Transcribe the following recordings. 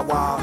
wild, wild.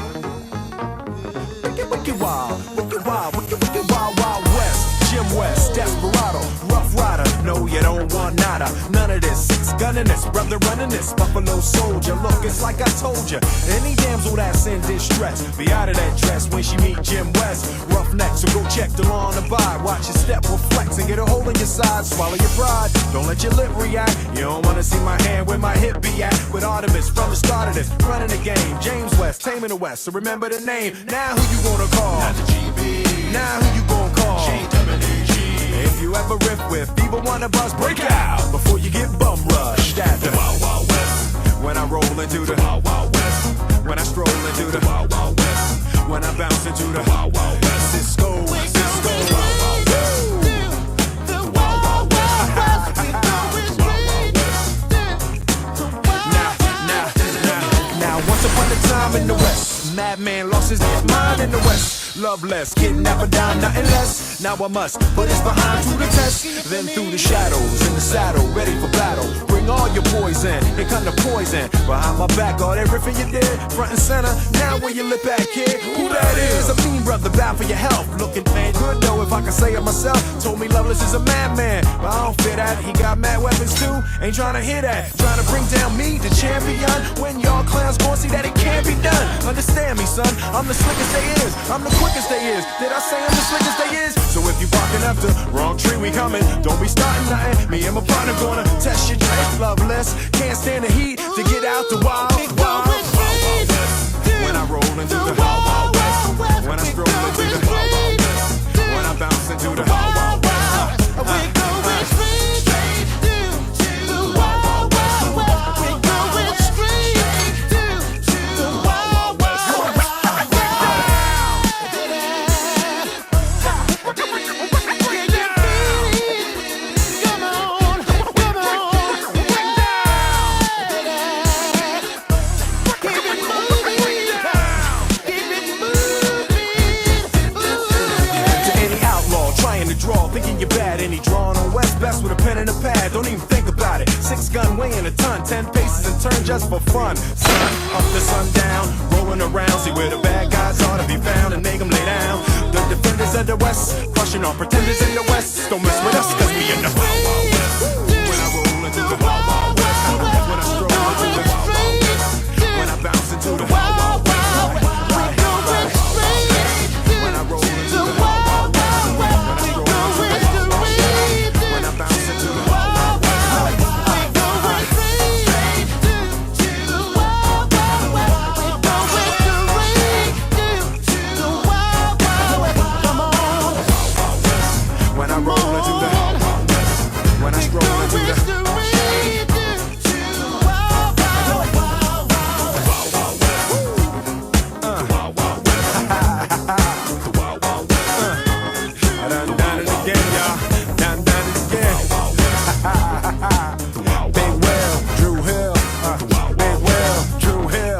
Wicked wild, wicked wild, wicked wild, wild west. Jim West, Desperado, Rough Rider. No, you don't want nada, none of this. Six gunning this, brother running this. Buffalo Soldier, look, it's like I told you. Any damsel that's in distress, be out of that dress when she meet Jim West. Roughneck, so go check the law on the by. Watch your step will flex and get a hole in your side. Swallow your pride, don't let your lip react. You don't wanna see my hand where my hip be at. With Artemis from the start of this, running the game. James West, taming the West, so remember the name. Now who you gonna call? Not the GB. Now who you gonna call? JWG. If you ever riff with people wanna bust, break out before you get bum rushed at The Wild Wild West. when I roll into the Wild Wild West. when I stroll into the Wild Wild West. when I bounce into the Wild Wild West. Cisco, Cisco. Wild Wild West. The Wild Wild West. Now, once upon a time in the West, madman lost his mind in the West. Loveless, kidnapper down, nothing less. Now I must put this behind to the test. Then through the shadows, in the saddle, ready for battle. Bring all your poison, here come the poison. Behind my back, all that riffing you did, front and center. Now where you lip at, kid? Who that is? A mean brother, bound for your health. Looking man good though, if I can say it myself. Told me Loveless is a madman, but I don't fear that. He got mad weapons too, ain't trying to hear that. Trying to bring down me, the champion. When y'all clowns gon' see that it can't be done. Understand me, son, I'm the slickest they is. I'm the quickest they is. Did I say I'm the slickest they is? So if you barking up the wrong tree, we coming. Don't be starting nothing. Me and my partner gonna test your dress. Loveless, can't stand the heat to get out the wild, wild. When I roll into the wild, wild west. When I stroll into the wild, wild west. When I bounce into the wild, wild west. Thinking you're bad, and he drawing on West Best with a pen and a pad. Don't even think about it. 6 gun weighing a ton, 10 paces and turn just for fun. Sun up to sundown, rolling around. See where the bad guys are to be found and make them lay down. The defenders of the West, crushing all pretenders in the West. Don't mess with us, cause we in the Wild Wild West. When I roll into the Wild Wild West. When I stroll into the Wild Wild West. When I bounce into the Wild Wild West. When I roll into the Wild Wild West. When I stroll into the Wild Wild West. When I bounce into the Wild Wild West. When I roll into the Wild Wild West. When I stroll into the Big Will, Drew Hill, Big Will, Drew Hill.